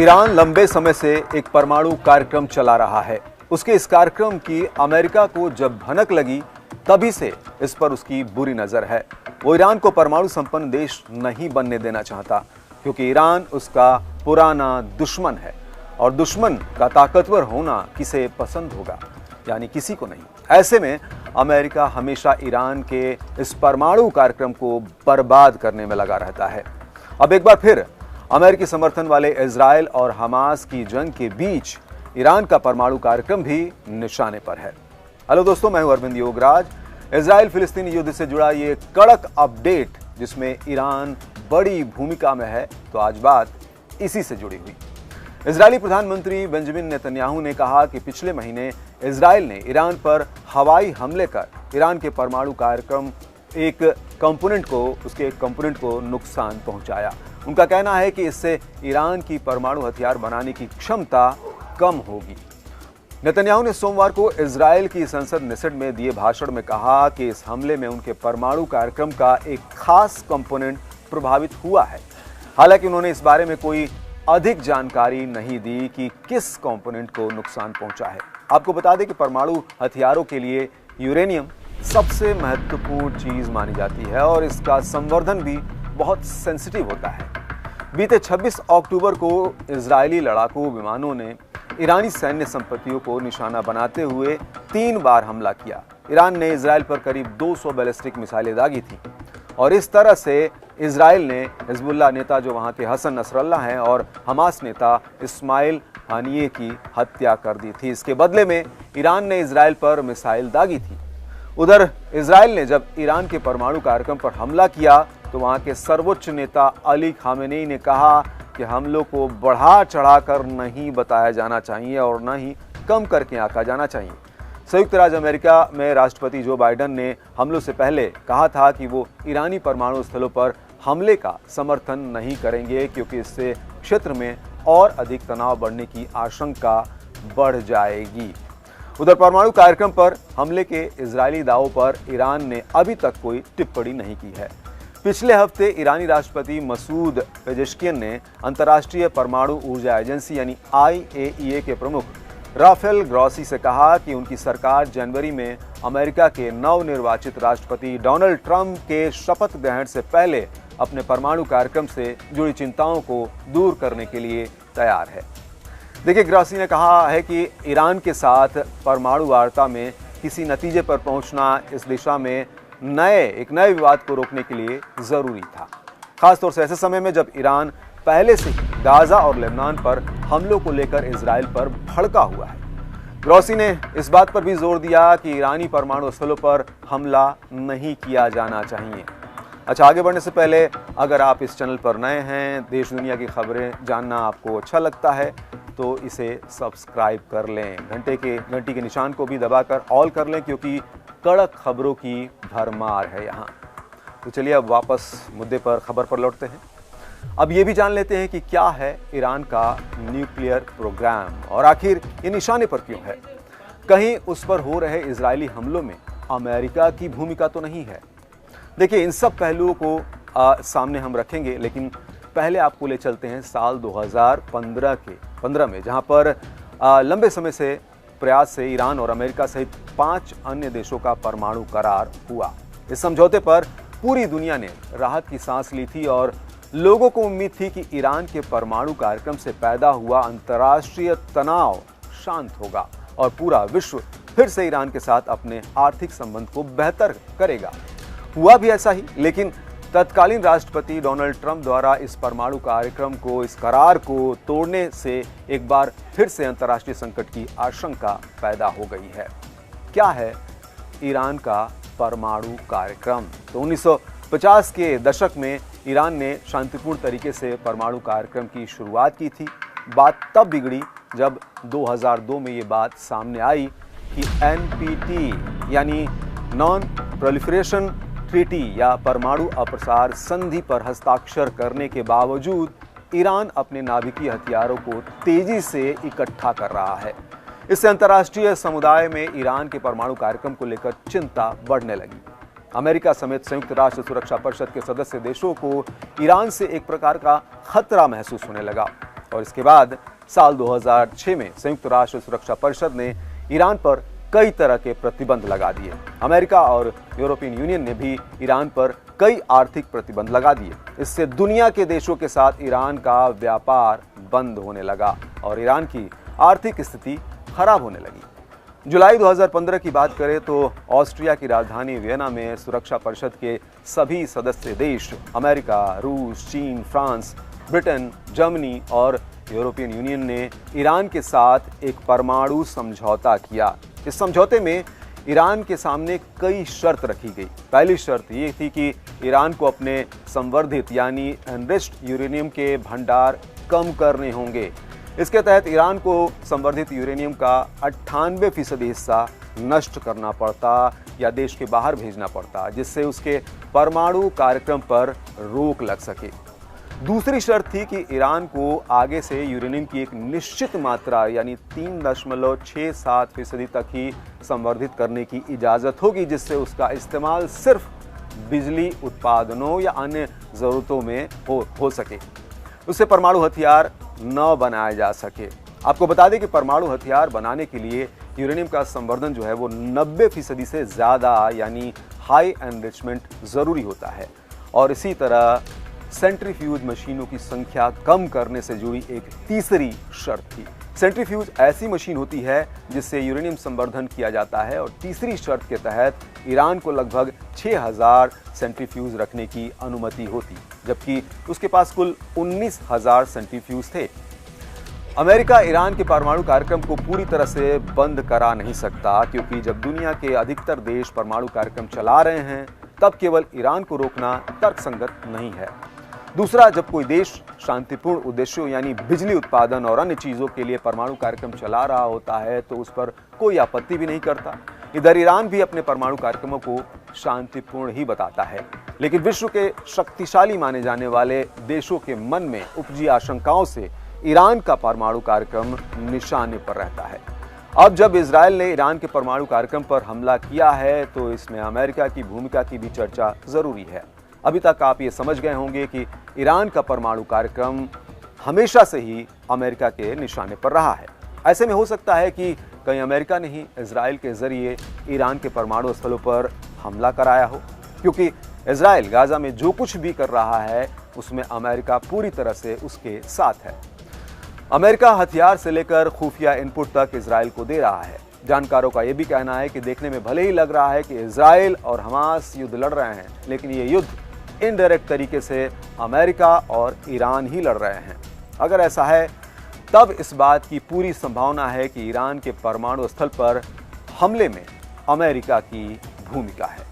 Iran लंबे समय से एक परमाणु कार्यक्रम चला रहा है। उसके इस कार्यक्रम की अमेरिका को जब भनक लगी तभी से इस पर उसकी बुरी नजर है। वो ईरान को परमाणु संपन्न देश नहीं बनने देना चाहता, क्योंकि ईरान उसका पुराना दुश्मन है और दुश्मन का ताकतवर होना किसे पसंद होगा, यानी किसी को नहीं। ऐसे में अमेरिका हमेशा ईरान के इस परमाणु कार्यक्रम को बर्बाद करने में लगा रहता है। अब एक बार फिर अमेरिकी समर्थन वाले इजराइल और हमास की जंग के बीच ईरान का परमाणु कार्यक्रम भी निशाने पर है। हेलो दोस्तों, मैं हूं अरविंद योगराज। इजराइल फिलिस्तीन युद्ध से जुड़ा ये कड़क अपडेट जिसमें ईरान बड़ी भूमिका में है, तो आज बात इसी से जुड़ी हुई। इजरायली प्रधानमंत्री बेंजामिन नेतन्याहू ने कहा कि पिछले महीने इजराइल ने ईरान पर हवाई हमले कर ईरान के परमाणु कार्यक्रम उसके कंपोनेंट को नुकसान पहुंचाया। उनका कहना है कि इससे ईरान की परमाणु हथियार बनाने की क्षमता कम होगी। नेतन्याहू ने सोमवार को इजराइल की संसद नेसेट में दिए भाषण में कहा कि इस हमले में उनके परमाणु कार्यक्रम का एक खास कंपोनेंट प्रभावित हुआ है। हालांकि उन्होंने इस बारे में कोई अधिक जानकारी नहीं दी कि किस कंपोनेंट को नुकसान पहुंचा है। आपको बता दें कि परमाणु हथियारों के लिए यूरेनियम सबसे महत्वपूर्ण चीज मानी जाती है और इसका संवर्धन भी बहुत सेंसिटिव होता है। बीते 26 अक्टूबर को इजरायली लड़ाकू विमानों ने ईरानी सैन्य संपत्तियों को निशाना बनाते हुए 3 बार हमला किया। ईरान ने इजराइल पर करीब 200 बैलिस्टिक मिसाइलें दागी थी और इस तरह से इजराइल ने हिजबुल्लाह नेता जो वहां के हसन नसरल्लाह हैं और हमास नेता इस्माइल हानिये की हत्या कर दी थी। इसके बदले में ईरान ने इजराइल पर मिसाइल दागी थी। उधर इजराइल ने जब ईरान के परमाणु कार्यक्रम पर हमला किया तो वहां के सर्वोच्च नेता अली खामेनेई ने कहा कि हमलों को बढ़ा चढ़ाकर नहीं बताया जाना चाहिए और न ही कम करके आंका जाना चाहिए। संयुक्त राज्य अमेरिका में राष्ट्रपति जो बाइडेन ने हमलों से पहले कहा था कि वो ईरानी परमाणु स्थलों पर हमले का समर्थन नहीं करेंगे, क्योंकि इससे क्षेत्र में और अधिक तनाव बढ़ने की आशंका बढ़ जाएगी। उधर परमाणु कार्यक्रम पर हमले के इजरायली दावों पर ईरान ने अभी तक कोई टिप्पणी नहीं की है। पिछले हफ्ते ईरानी राष्ट्रपति मसूद पेजेश्कियन ने अंतर्राष्ट्रीय परमाणु ऊर्जा एजेंसी यानी IAEA के प्रमुख राफेल ग्रॉसी से कहा कि उनकी सरकार जनवरी में अमेरिका के नवनिर्वाचित राष्ट्रपति डोनाल्ड ट्रंप के शपथ ग्रहण से पहले अपने परमाणु कार्यक्रम से जुड़ी चिंताओं को दूर करने के लिए तैयार है। देखिए, ग्रॉसी ने कहा है कि ईरान के साथ परमाणु वार्ता में किसी नतीजे पर पहुंचना इस दिशा में एक नए विवाद को रोकने के लिए जरूरी था, खासतौर से ऐसे समय में जब ईरान पहले से ही गाजा और लेबनान पर हमलों को लेकर इजराइल पर भड़का हुआ है। ग्रॉसी ने इस बात पर भी जोर दिया कि ईरानी परमाणु स्थलों पर हमला नहीं किया जाना चाहिए। अच्छा, आगे बढ़ने से पहले अगर आप इस चैनल पर नए हैं, देश दुनिया की खबरें जानना आपको अच्छा लगता है, तो इसे सब्सक्राइब कर लें। घंटी के निशान को भी दबाकर ऑल कर लें, क्योंकि कड़क खबरों की भरमार है यहाँ। तो चलिए अब वापस मुद्दे पर, खबर पर लौटते हैं। अब ये भी जान लेते हैं कि क्या है ईरान का न्यूक्लियर प्रोग्राम और आखिर ये निशाने पर क्यों है। कहीं उस पर हो रहे इजरायली हमलों में अमेरिका की भूमिका तो नहीं है। देखिए, इन सब पहलुओं को सामने हम रखेंगे, लेकिन पहले आपको ले चलते हैं साल 2015 में, जहां पर लंबे समय से प्रयास से ईरान और अमेरिका सहित 5 अन्य देशों का परमाणु करार हुआ। इस समझौते पर पूरी दुनिया ने राहत की सांस ली थी और लोगों को उम्मीद थी कि ईरान के परमाणु कार्यक्रम से पैदा हुआ अंतर्राष्ट्रीय तनाव शांत होगा और पूरा विश्व फिर से ईरान के साथ अपने आर्थिक संबंध को बेहतर करेगा। हुआ भी ऐसा ही, लेकिन तत्कालीन राष्ट्रपति डोनाल्ड ट्रंप द्वारा इस परमाणु कार्यक्रम को, इस करार को तोड़ने से एक बार फिर से अंतर्राष्ट्रीय संकट की आशंका पैदा हो गई है। क्या है ईरान का परमाणु कार्यक्रम? तो 1950 के दशक में ईरान ने शांतिपूर्ण तरीके से परमाणु कार्यक्रम की शुरुआत की थी। बात तब बिगड़ी जब 2002 में ये बात सामने आई कि NPT यानी नॉन प्रोलिफरेशन ट्रीटी या परमाणु अप्रसार संधि पर हस्ताक्षर करने के बावजूद ईरान अपने नाभिकीय हथियारों को तेजी से इकट्ठा कर रहा है। इससे अंतर्राष्ट्रीय समुदाय में ईरान के परमाणु कार्यक्रम को लेकर चिंता बढ़ने लगी। अमेरिका समेत संयुक्त राष्ट्र सुरक्षा परिषद के सदस्य देशों को ईरान से एक प्रकार का खतरा महसूस होने लगा। और इसके बाद साल 2006 में संयुक्त राष्ट्र सुरक्षा परिषद ने ईरान पर कई तरह के प्रतिबंध लगा दिए। अमेरिका और यूरोपियन यूनियन ने भी ईरान पर कई आर्थिक प्रतिबंध लगा दिए। इससे दुनिया के देशों के साथ ईरान का व्यापार बंद होने लगा और ईरान की आर्थिक स्थिति खराब होने लगी। जुलाई 2015 की बात करें तो ऑस्ट्रिया की राजधानी वियना में सुरक्षा परिषद के सभी सदस्य देश अमेरिका, रूस, चीन, फ्रांस, ब्रिटेन, जर्मनी और यूरोपियन यूनियन ने ईरान के साथ एक परमाणु समझौता किया। इस समझौते में ईरान के सामने कई शर्त रखी गई। पहली शर्त ये थी कि ईरान को अपने संवर्धित यानी एनरिच्ड यूरेनियम के भंडार कम करने होंगे। इसके तहत ईरान को संवर्धित यूरेनियम का 98% हिस्सा नष्ट करना पड़ता या देश के बाहर भेजना पड़ता, जिससे उसके परमाणु कार्यक्रम पर रोक लग सके। दूसरी शर्त थी कि ईरान को आगे से यूरेनियम की एक निश्चित मात्रा यानी 3.67% तक ही संवर्धित करने की इजाज़त होगी, जिससे उसका इस्तेमाल सिर्फ बिजली उत्पादनों या अन्य ज़रूरतों में हो सके, उससे परमाणु हथियार न बनाया जा सके। आपको बता दें कि परमाणु हथियार बनाने के लिए यूरेनियम का संवर्धन जो है वो 90% से ज़्यादा यानी हाई एनरिचमेंट ज़रूरी होता है। और इसी तरह सेंट्रीफ्यूज मशीनों की संख्या कम करने से जुड़ी एक तीसरी शर्त थी। सेंट्रीफ्यूज ऐसी मशीन होती है जिससे यूरेनियम संवर्धन किया जाता है और तीसरी शर्त के तहत ईरान को लगभग 6000 सेंट्रीफ्यूज रखने की अनुमति होती, जबकि उसके पास कुल 19,000 सेंट्रीफ्यूज थे। अमेरिका ईरान के परमाणु कार्यक्रम को पूरी तरह से बंद करा नहीं सकता, क्योंकि जब दुनिया के अधिकतर देश परमाणु कार्यक्रम चला रहे हैं तब केवल ईरान को रोकना तर्कसंगत नहीं है। दूसरा, जब कोई देश शांतिपूर्ण उद्देश्यों यानी बिजली उत्पादन और अन्य चीज़ों के लिए परमाणु कार्यक्रम चला रहा होता है तो उस पर कोई आपत्ति भी नहीं करता। इधर ईरान भी अपने परमाणु कार्यक्रमों को शांतिपूर्ण ही बताता है, लेकिन विश्व के शक्तिशाली माने जाने वाले देशों के मन में उपजी आशंकाओं से ईरान का परमाणु कार्यक्रम निशाने पर रहता है। अब जब इजरायल ने ईरान के परमाणु कार्यक्रम पर हमला किया है तो इसमें अमेरिका की भूमिका की भी चर्चा जरूरी है। अभी तक आप ये समझ गए होंगे कि ईरान का परमाणु कार्यक्रम हमेशा से ही अमेरिका के निशाने पर रहा है। ऐसे में हो सकता है कि कहीं अमेरिका ने ही इजरायल के जरिए ईरान के परमाणु स्थलों पर हमला कराया हो, क्योंकि इजरायल गाजा में जो कुछ भी कर रहा है उसमें अमेरिका पूरी तरह से उसके साथ है। अमेरिका हथियार से लेकर खुफिया इनपुट तक इजरायल को दे रहा है। जानकारों का यह भी कहना है कि देखने में भले ही लग रहा है कि इजरायल और हमास युद्ध लड़ रहे हैं, लेकिन ये युद्ध इनडायरेक्ट तरीके से अमेरिका और ईरान ही लड़ रहे हैं। अगर ऐसा है तब इस बात की पूरी संभावना है कि ईरान के परमाणु स्थल पर हमले में अमेरिका की भूमिका है।